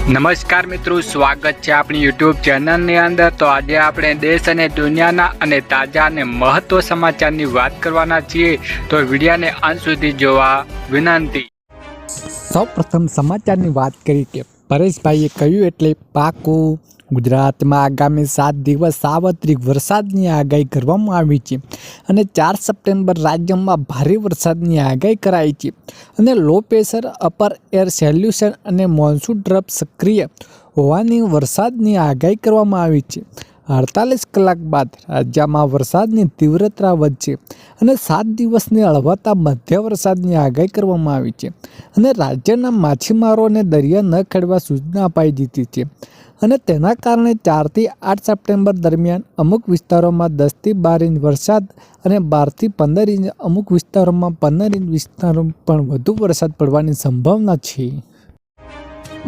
નમસ્કાર મિત્રો, સ્વાગત છે આપણી યુટ્યુબ ચેનલની અંદર। તો આજે આપણે દેશ અને દુનિયાના અને તાજા અને મહત્વ સમાચારની વાત કરવાના છીએ, તો વિડીયોને અંત સુધી જોવા વિનંતી। સૌપ્રથમ સમાચારની વાત કરી કે પરેશભાઈએ કહ્યું એટલે પાકું। ગુજરાતમાં આગામી 7 દિવસ સાર્વત્રિક વરસાદની આગાહી કરવામાં આવી છે અને 4 સપ્ટેમ્બર રાજ્યમાં ભારે વરસાદની આગાહી કરાઈ છે અને low pressure upper air solution અને મોન્સૂન ટ્રફ સક્રિય હોવાની વરસાદની આગાહી કરવામાં આવી છે। 48 કલાક બાદ રાજ્યમાં વરસાદની તીવ્રતા વધશે અને 7 દિવસની હળવાતા મધ્ય વરસાદની આગાહી કરવામાં આવી છે અને રાજ્યના માછીમારોને દરિયા ન ખેડવા સૂચના અપાઈ દીધી છે અને તેના કારણે 4 થી 8 સપ્ટેમ્બર દરમિયાન અમુક વિસ્તારોમાં 10 થી 12 ઇંચ વરસાદ અને 12 થી 15 ઇંચ અમુક વિસ્તારોમાં 15 ઇંચ વિસ્તારોમાં પણ વધુ વરસાદ પડવાની સંભાવના છે।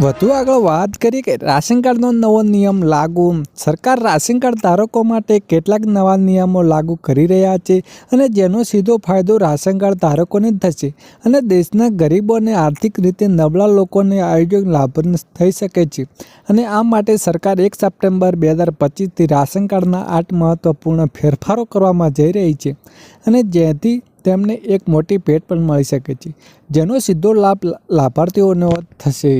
વધુ આગળ વાત કરીએ કે રાશન કાર્ડનો નવો નિયમ લાગુ। સરકાર રાશન કાર્ડ ધારકો માટે કેટલાક નવા નિયમો લાગુ કરી રહ્યા છે અને જેનો સીધો ફાયદો રાશન કાર્ડ ધારકોને થશે અને દેશના ગરીબો અને આર્થિક રીતે નબળા લોકોને આયોજન લાભ થઈ શકે છે અને આ માટે સરકાર 1 સપ્ટેમ્બર 2025થી રાશન કાર્ડના 8 મહત્વપૂર્ણ ફેરફારો કરવામાં જઈ રહી છે અને જેથી તેમને એક મોટી ભેટ પણ મળી શકે છે, જેનો સીધો લાભ લાભાર્થીઓને થશે।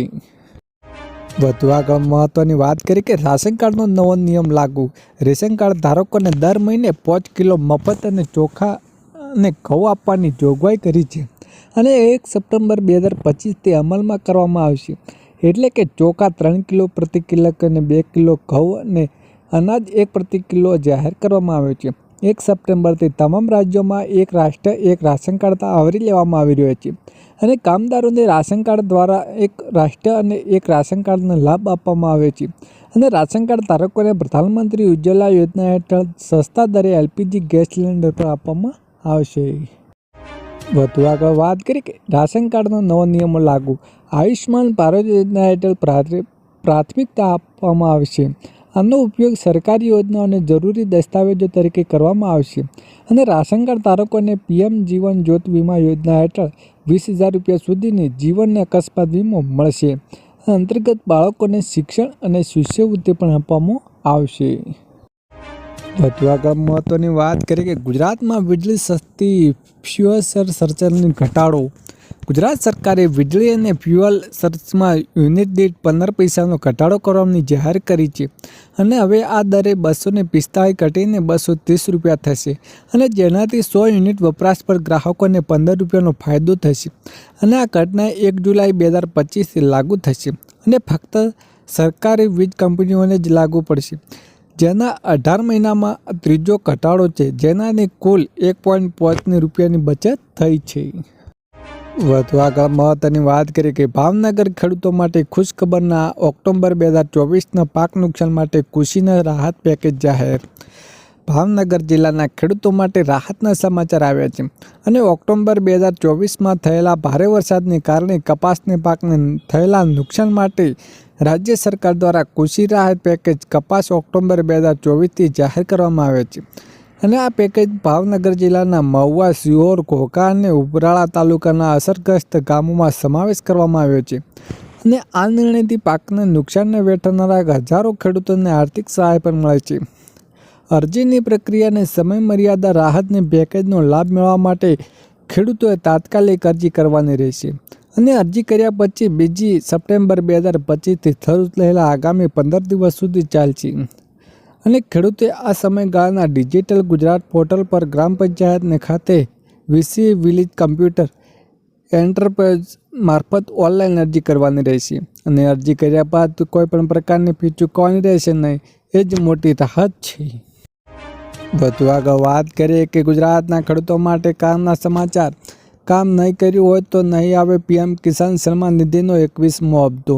વધુ આગળ મહત્વની વાત કરી કે રાશન કાર્ડનો નવો નિયમ લાગુ। રેશન કાર્ડ ધારકોને દર મહિને 5 કિલો મફત અને ચોખા અને ઘઉં આપવાની જોગવાઈ કરી છે અને 1 સપ્ટેમ્બર 2025થી અમલમાં કરવામાં આવશે। એટલે કે ચોખા 3 કિલો પ્રતિ કિલો અને 2 કિલો ઘઉં અને અનાજ 1 પ્રતિ કિલો જાહેર કરવામાં આવ્યો છે। 1 સપ્ટેમ્બરથી તમામ રાજ્યોમાં એક રાષ્ટ્ર એક રાશન કાર્ડ આવરી લેવામાં આવી રહ્યો છે અને કામદારોને રાશન કાર્ડ દ્વારા એક રાષ્ટ્ર અને એક રાશન કાર્ડનો લાભ આપવામાં આવે છે અને રાશન કાર્ડ ધારકોને પ્રધાનમંત્રી ઉજ્જવલા યોજના હેઠળ સસ્તા દરે એલપીજી ગેસ સિલિન્ડર પર આપવામાં આવશે। વધુ આગળ વાત કરી કે રાશન કાર્ડનો નવો નિયમો લાગુ। આયુષ્માન ભારત યોજના હેઠળ પ્રાથમિકતા આપવામાં આવશે। આનો ઉપયોગ સરકારી યોજનાઓ અને જરૂરી દસ્તાવેજો તરીકે કરવામાં આવશે અને રાશન કાર્ડ ધારકોને પીએમ જીવન જ્યોતિ વીમા યોજના હેઠળ 20,000 રૂપિયા સુધીની જીવન અકસ્માત વીમો મળશે। આ અંતર્ગત બાળકોને શિક્ષણ અને શિષ્યવૃત્તિ પણ આપવામાં આવશે। વધુ આગળ મહત્વની વાત કરીએ કે ગુજરાતમાં વીજળી સસ્તી ફ્યુઅલ સરચાર્જની ઘટાડો। ગુજરાત સરકારે વીજળી અને ફ્યુઅલ સરચાર્જમાં યુનિટ દીઠ 15 પૈસાનો ઘટાડો કરવાની જાહેર કરી છે અને હવે આ દરે 245 ઘટીને 230 રૂપિયા થશે અને જેનાથી 100 યુનિટ વપરાશ પર ગ્રાહકોને 15 રૂપિયાનો ફાયદો થશે અને આ ઘટના 1 જુલાઈ 2025થી લાગુ થશે અને ફક્ત સરકારી વીજ કંપનીઓને જ લાગુ પડશે, જેના 18 મહિનામાં ત્રીજો ઘટાડો છે, જેનાથી કુલ 1.5 રૂપિયાની બચત થઈ છે। વધુ આગળ મહત્વની વાત કરીએ કે ભાવનગર ખેડૂતો માટે ખુશખબરના ઓક્ટોબર 2024ના પાક નુકસાન માટે કૃષિના રાહત પેકેજ જાહેર। ભાવનગર જિલ્લાના ખેડૂતો માટે રાહતના સમાચાર આવ્યા છે અને ઓક્ટોબર 2024માં થયેલા ભારે વરસાદને કારણે કપાસના પાકને થયેલા નુકસાન માટે રાજ્ય સરકાર દ્વારા કૃષિ રાહત પેકેજ કપાસ ઓક્ટોબર 2024થી જાહેર કરવામાં આવ્યો છે અને આ પેકેજ ભાવનગર જિલ્લાના મહુવા, સિહોર, ઘોઘા અને ઉપરાળા તાલુકાના અસરગ્રસ્ત ગામોમાં સમાવેશ કરવામાં આવ્યો છે અને આ નિર્ણયથી પાકને નુકસાનને વેઠનારા હજારો ખેડૂતોને આર્થિક સહાય પણ મળે છે। અરજીની પ્રક્રિયાને સમય મર્યાદા રાહતની પેકેજનો લાભ મેળવવા માટે ખેડૂતોએ તાત્કાલિક અરજી કરવાની રહેશે અને અરજી કર્યા પછી 2 સપ્ટેમ્બર 2025થી શરૂ થયેલા આગામી 15 દિવસ સુધી ચાલશે અને ખેડૂતે આ સમયગાળાના ડિજિટલ ગુજરાત પોર્ટલ પર ગ્રામ પંચાયતને ખાતે વીસી વિલેજ કમ્પ્યુટર એન્ટરપ્રાઇઝ મારફત ઓનલાઈન અરજી કરવાની રહેશે અને અરજી કર્યા બાદ કોઈપણ પ્રકારની ફી ચૂકવવાની રહેશે નહીં, એ જ મોટી રાહત છે। વધુ આગળ વાત કરીએ કે ગુજરાતના ખેડૂતો માટે કામના સમાચાર। કામ નહીં કર્યું હોય તો નહીં આવે પીએમ કિસાન સન્માન નિધિનો 21મો હપ્તો।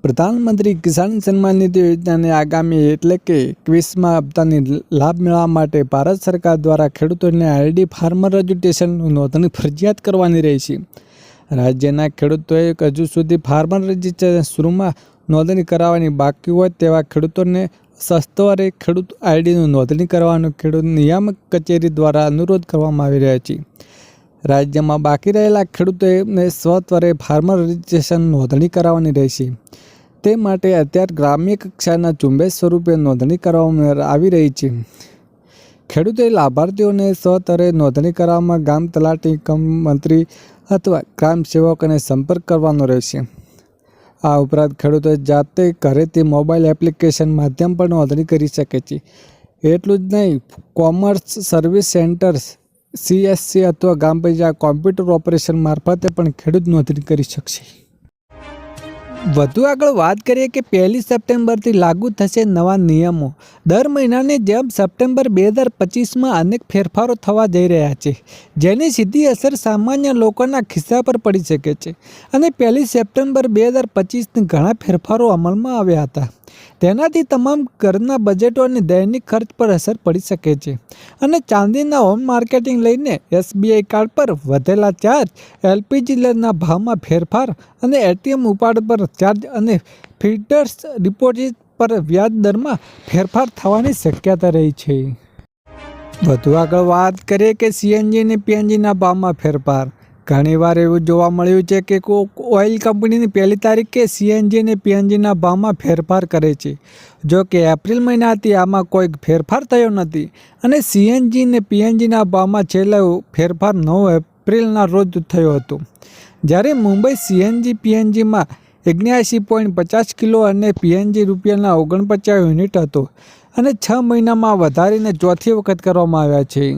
પ્રધાનમંત્રી કિસાન સન્માન નિધિ યોજનાને આગામી એટલે કે 21મા હપ્તાની લાભ મેળવવા માટે ભારત સરકાર દ્વારા ખેડૂતોને આઈડી ફાર્મર રજિસ્ટ્રેશનની નોંધણી ફરજિયાત કરવાની રહેશે। રાજ્યના ખેડૂતોએ હજુ સુધી ફાર્મર રજિસ્ટ્રેશન શરૂમાં નોંધણી કરાવવાની બાકી હોય તેવા ખેડૂતોને સત્વરે ખેડૂત આઈડીની નોંધણી કરવાનો ખેડૂત નિયામક કચેરી દ્વારા અનુરોધ કરવામાં આવી રહ્યો છે। રાજ્યમાં બાકી રહેલા ખેડૂતોને સત્વરે ફાર્મર રજિસ્ટ્રેશન નોંધણી કરાવવાની રહેશે। તે માટે અત્યારે ગ્રામ્ય કક્ષાના ઝુંબેશ સ્વરૂપે નોંધણી કરવામાં આવી રહી છે. ખેડૂતોએ લાભાર્થીઓને સત્વરે નોંધણી કરાવવામાં ગામ તલાટી મંત્રી અથવા ગ્રામ સેવકોને સંપર્ક કરવાનો રહેશે. આ ઉપરાંત ખેડૂતોએ જાતે ઘરેથી મોબાઈલ એપ્લિકેશન માધ્યમ પર નોંધણી કરી શકે છે. એટલું જ નહીં, કોમર્સ સર્વિસ સેન્ટર્સ CSC અથવા ગ્રામ પંચાયત કોમ્પ્યુટર ઓપરેશન મારફતે પણ ખેડૂત નોંધણી કરી શકશે. વધુ આગળ વાત કરીએ કે 1 સપ્ટેમ્બરથી લાગુ થશે નવા નિયમો. દર મહિનાની જેમ સપ્ટેમ્બર 2025માં અનેક ફેરફારો થવા જઈ રહ્યા છે, જેની સીધી અસર સામાન્ય લોકોના ખિસ્સા પર પડી શકે છે. અને 1 સપ્ટેમ્બર 2025 ઘણા ફેરફારો અમલમાં આવ્યા હતા. તેનાથી તમામ ઘરના બજેટો અને દૈનિક ખર્ચ પર અસર પડી શકે છે. અને ચાંદીના હોમ માર્કેટિંગ લઈને SBI કાર્ડ પર વધેલા ચાર્જ, LPGના ભાવમાં ફેરફાર અને ATM ઉપાડ પર ચાર્જ અને ફિક્સ્ડ ડિપોઝિટ પર વ્યાજ દરમાં ફેરફાર થવાની શક્યતા રહી છે. વધુ આગળ વાત કરીએ કે CNG અને PNGના ભાવમાં ફેરફાર. ઘણીવાર એવું જોવા મળ્યું છે કે ઓઇલ કંપનીની 1 તારીખે CNG અને PNGના ભાવમાં ફેરફાર કરે છે. જો કે એપ્રિલ મહિનાથી આમાં કોઈ ફેરફાર થયો નથી અને CNG અને PNGના ભાવમાં છેલ્લો ફેરફાર 9 એપ્રિલના રોજ થયો હતો, જ્યારે મુંબઈ CNG PNGમાં 79.50 કિલો અને PNG રૂપિયાના 49 યુનિટ હતો અને 6 મહિનામાં વધારીને ચોથી વખત કરવામાં આવ્યા છે.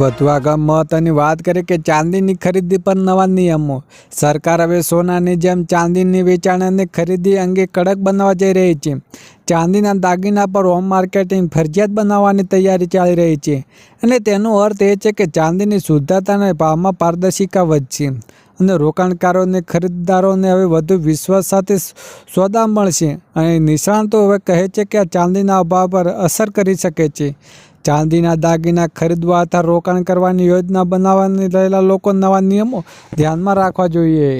વધુ આગળ મહત્વની વાત કરીએ કે ચાંદીની ખરીદી પર નવા નિયમો. સરકાર હવે સોનાની જેમ ચાંદીની વેચાણ અને ખરીદી અંગે કડક બનાવવા જઈ રહી છે. ચાંદીના દાગીના પર હોમ માર્કેટિંગ ફરજિયાત બનાવવાની તૈયારી ચાલી રહી છે અને તેનો અર્થ એ છે કે ચાંદીની શુદ્ધતા અને ભાવમાં પારદર્શિતા વધશે અને રોકાણકારો અને ખરીદદારોને હવે વધુ વિશ્વાસ સાથે સોદા મળશે. અને નિષ્ણાતો હવે કહે છે કે આ ચાંદીના અભાવ પર અસર કરી શકે છે. ચાંદીના દાગીના ખરીદવા અથવા રોકાણ કરવાની યોજના બનાવવાની રહેલા લોકો નવા નિયમો ધ્યાનમાં રાખવા જોઈએ.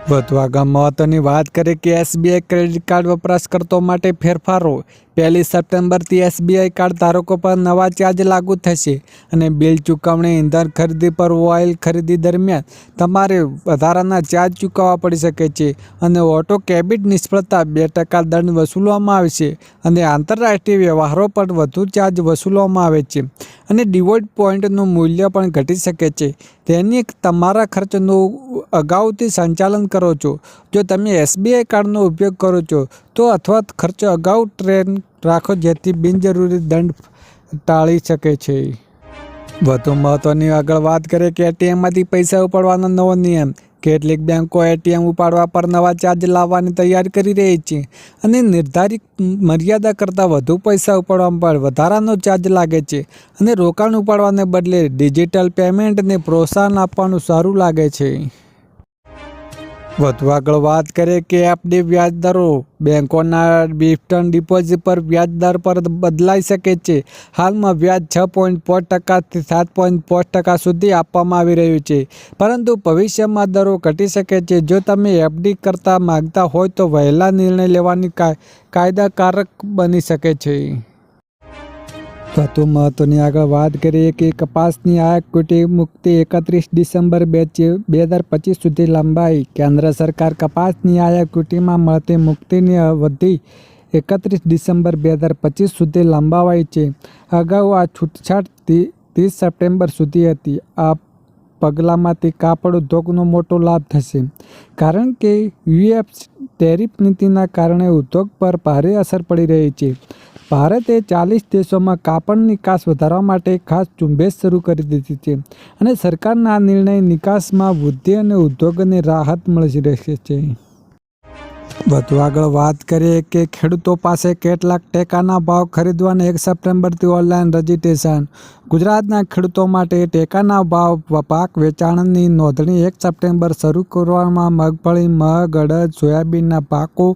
વધુ આગળ મહત્વની વાત કરીએ કે SBI ક્રેડિટ કાર્ડ વપરાશકર્તાઓ માટે ફેરફારો. 1 સપ્ટેમ્બરથી SBI કાર્ડ ધારકો પર નવા ચાર્જ લાગુ થશે અને બિલ ચૂકવણી, ઇંધણ ખરીદી પર ઓઇલ ખરીદી દરમિયાન તમારે વધારાના ચાર્જ ચૂકવવા પડી શકે છે. અને ઓટો ડેબિટ નિષ્ફળતા 2% દંડ વસૂલવામાં આવશે અને આંતરરાષ્ટ્રીય વ્યવહારો પર વધુ ચાર્જ વસૂલવામાં આવે છે અને ડિવોઇડ પોઈન્ટનું મૂલ્ય પણ ઘટી શકે છે. તેની તમારા ખર્ચનું અગાઉથી સંચાલન કરો છો. જો તમે SBI કાર્ડનો ઉપયોગ કરો છો તો અથવા ખર્ચ અગાઉ ટ્રેન રાખો જેથી બિનજરૂરી દંડ ટાળી શકે છે. વધુ મહત્વની આગળ વાત કરીએ કે ATMમાંથી પૈસા ઉપાડવાનો નવો નિયમ. કેટલીક બેંકો ATM ઉપાડવા પર નવા ચાર્જ લાવવાની તૈયારી કરી રહી છે અને નિર્ધારિત મર્યાદા કરતાં વધુ પૈસા ઉપાડવા પર વધારાનો ચાર્જ લાગે છે અને રોકાણ ઉપાડવાને બદલે ડિજિટલ પેમેન્ટને પ્રોત્સાહન આપવાનું સારું લાગે છે. વધુ આગળ વાત કરીએ કે FD વ્યાજ દરો. બેંકોના ફિક્સ્ડ ડિપોઝિટ પર વ્યાજ દર પર બદલાઈ શકે છે. હાલમાં વ્યાજ 6.5%થી 7.5% સુધી આપવામાં આવી રહ્યું છે, પરંતુ ભવિષ્યમાં દરો ઘટી શકે છે. જો તમે FD કરતા માંગતા હોય તો વહેલા નિર્ણય લેવાની કાયદાકારક બની શકે છે. વધુ મહત્વની આગળ વાત કરીએ કે કપાસની આયાત ડ્યુટી મુક્તિ 31 ડિસેમ્બર 2025 સુધી લંબાઈ. કેન્દ્ર સરકાર કપાસની આયાત ડ્યુટીમાં મળતી મુક્તિની અવધિ 31 ડિસેમ્બર 2025 સુધી લંબાવાઈ છે. અગાઉ આ છૂટછાટ 30 સપ્ટેમ્બર સુધી હતી. આ પગલાંમાંથી કાપડ ઉદ્યોગનો મોટો લાભ થશે, કારણ કે US ટેરિફ નીતિના કારણે ઉદ્યોગ પર ભારે અસર પડી રહી છે. ભારતે 40 દેશોમાં કાપડ નિકાસ વધારવા માટે ખાસ ઝુંબેશ શરૂ કરી દીધી છે અને સરકારના આ નિર્ણય નિકાસમાં વૃદ્ધિ અને ઉદ્યોગોને રાહત મળી રહેશે છે. વધુ આગળ વાત કરીએ કે ખેડૂતો પાસે કેટલાક ટેકાના ભાવ ખરીદવાના 1 સપ્ટેમ્બરથી ઓનલાઈન રજીસ્ટ્રેશન. ગુજરાતના ખેડૂતો માટે ટેકાના ભાવ પાક વેચાણની નોંધણી 1 સપ્ટેમ્બર શરૂ કરવામાં. મગફળી, મગ, અડદ, સોયાબીનના પાકો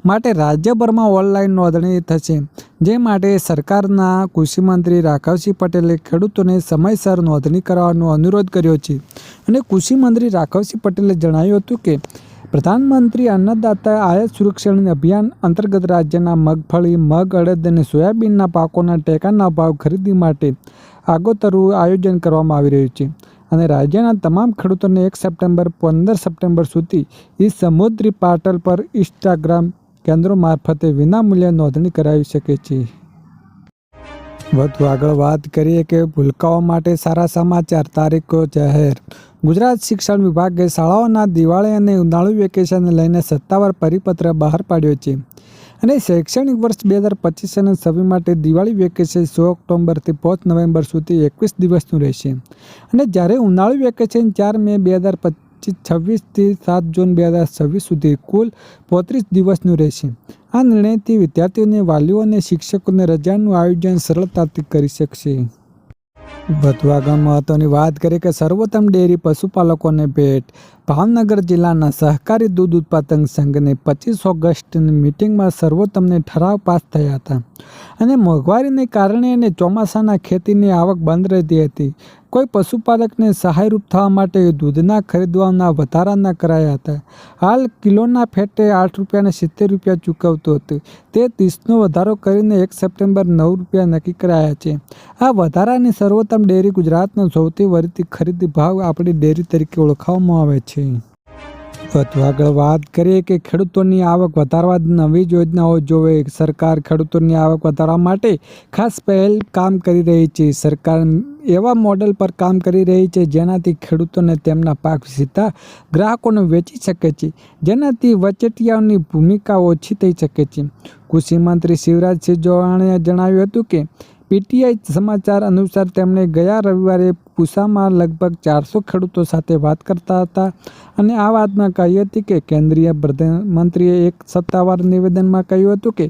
માટે રાજ્યભરમાં ઓનલાઈન નોંધણી થશે, જે માટે સરકારના કૃષિમંત્રી રાઘવસિંહ પટેલે ખેડૂતોને સમયસર નોંધણી કરવાનો અનુરોધ કર્યો છે. અને કૃષિમંત્રી રાઘવસિંહ પટેલે જણાવ્યું હતું કે પ્રધાનમંત્રી અન્નદાતા આયાત સુરક્ષા અભિયાન અંતર્ગત રાજ્યના મગફળી, મગ, અડદ અને સોયાબીનના પાકોના ટેકાના ભાવ ખરીદી માટે આગોતરું આયોજન કરવામાં આવી રહ્યું છે. અને રાજ્યના તમામ ખેડૂતોને 1 સપ્ટેમ્બર 15 સપ્ટેમ્બર સુધી ઈ સમુદ્રી પોર્ટલ પર ઇન્સ્ટાગ્રામ કેન્દ્રો મારફતે વિનામૂલ્યે નોંધણી કરાવી શકે છે. વધુ આગળ વાત કરીએ કે ભૂલકાઓ માટે સારા સમાચાર, તારીખો જાહેર. ગુજરાત શિક્ષણ વિભાગે શાળાઓના દિવાળી અને ઉનાળુ વેકેશનને લઈને સત્તાવાર પરિપત્ર બહાર પાડ્યો છે અને શૈક્ષણિક વર્ષ 2025 અને 26 માટે દિવાળી વેકેશન 16 ઓક્ટોબરથી 5 નવેમ્બર સુધી 21 દિવસનું રહેશે અને જ્યારે ઉનાળુ વેકેશન 4 મે 2026થી 7 જૂન 2026 સુધી કુલ 35 દિવસનું રહેશે. આ નિર્ણયથી વિદ્યાર્થીઓને, વાલીઓ અને શિક્ષકોને રજાનું આયોજન સરળતાથી કરી શકશે. વધુ આગળ મહત્વની વાત કરીએ કે સર્વોત્તમ ડેરી પશુપાલકોને ભેટ. ભાવનગર જિલ્લાના સહકારી દૂધ ઉત્પાદક સંઘની 25 ઓગસ્ટની મિટિંગમાં સર્વોત્તમને ઠરાવ પાસ થયા હતા અને મોંઘવારીને કારણે અને ચોમાસાના ખેતીની આવક બંધ રહેતી હતી. કોઈ પશુપાલકને સહાયરૂપ થવા માટે દૂધના ખરીદવાના વધારાના કરાયા હતા. હાલ કિલોના ફેટે 8 રૂપિયા 70 રૂપિયા ચૂકવતું હતું, તે 30નો વધારો કરીને 1 સપ્ટેમ્બર 9 રૂપિયા નક્કી કરાયા છે. આ વધારાની સર્વોત્તમ ડેરી ગુજરાતનો સૌથી વધુ ખરીદી ભાવ આપણી ડેરી તરીકે ઓળખવામાં આવે છે. વધુ આગળ વાત કરીએ કે ખેડૂતોની આવક વધારવા નવી યોજનાઓ જોવે. સરકાર ખેડૂતોની આવક વધારવા માટે ખાસ પહેલ કામ કરી રહી છે. સરકાર એવા મોડેલ પર કામ કરી રહી છે જેનાથી ખેડૂતોને તેમના પાક સીધા ગ્રાહકોને વેચી શકે છે, જેનાથી વચેટિયાઓની ભૂમિકા ઓછી થઈ શકે છે. કૃષિ મંત્રી શિવરાજસિંહ ચૌહાણે જણાવ્યું હતું કે પીટીઆઈ સમાચાર અનુસાર તેમણે ગયા રવિવારે પૂસામાં લગભગ 400 ખેડૂતો સાથે વાત કરતા હતા અને આ વાતમાં કહી હતી કે કેન્દ્રીય મંત્રીએ એક સત્તાવાર નિવેદનમાં કહ્યું હતું કે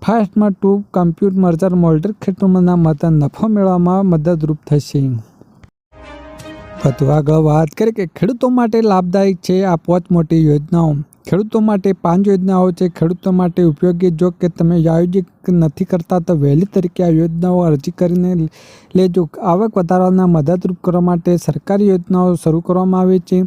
ફાસ્ટમાં ટુ કમ્પ્યુટ મર્જર મોલ્ડર ખેડૂતોના મતે નફો મેળવવામાં મદદરૂપ થશે. વધુ આગળ વાત કરીએ કે ખેડૂતો માટે લાભદાયક છે આ 5 મોટી યોજનાઓ. ખેડૂતો માટે 5 યોજનાઓ છે ખેડૂતો માટે ઉપયોગી. જો કે તમે આયોજિત નથી કરતા તો વહેલી તરીકે આ યોજનાઓ અરજી કરીને લેજો. આવક વધારવાના મદદરૂપ કરવા માટે સરકારી યોજનાઓ શરૂ કરવામાં આવી છે.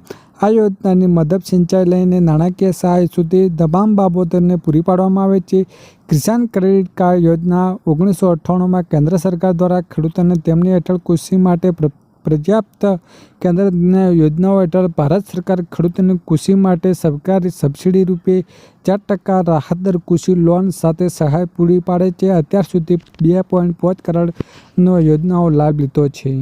આ યોજનાની મદદ સિંચાઈ લઈને નાણાકીય સહાય સુધી તમામ બાબતોને પૂરી પાડવામાં આવે છે. કિસાન ક્રેડિટ કાર્ડ યોજના 1998માં કેન્દ્ર સરકાર દ્વારા ખેડૂતોને તેમની હેઠળ કૃષિ માટે પર્યાપ્ત કેન્દ્રની યોજનાઓ હેઠળ ભારત સરકાર ખેડૂતોને કૃષિ માટે સરકારી સબસિડી રૂપે 4% રાહતદર કૃષિ લોન સાથે સહાય પૂરી પાડે છે. અત્યાર સુધી 2.5 કરોડનો યોજનાઓ લાભ લીધો છે.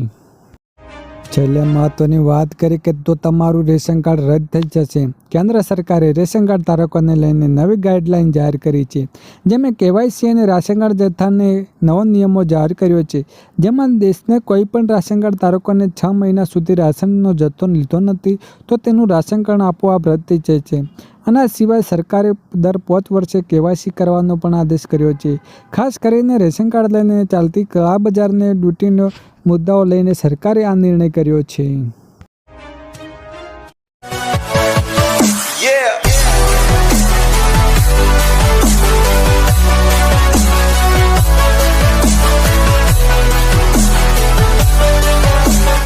છેલ્લે મહત્વની વાત કરી કે તો તમારું રેશન કાર્ડ રદ થઈ જશે. કેન્દ્ર સરકારે રેશન કાર્ડ ધારકોને લઈને નવી ગાઈડલાઈન જાહેર કરી છે, જેમાં કેવાયસી અને રાશન કાર્ડ જથ્થાને નવો નિયમો જાહેર કર્યો છે, જેમાં દેશને કોઈ પણ રાશન કાર્ડ ધારકોને 6 મહિના સુધી રાશનનો જથ્થો લીધો નથી તો તેનું રાશન કાર્ડ આપોઆપ રદ થઈ જાય છે. આના સિવાય સરકારે દર 5 વર્ષે કેવાયસી કરવાનો પણ આદેશ કર્યો છે. ખાસ કરીને રેશન કાર્ડ લઈને ચાલતી કાળા બજારને ડ્યુટીનો મુદ્દાઓ લઈને સરકારે આ નિર્ણય કર્યો છે.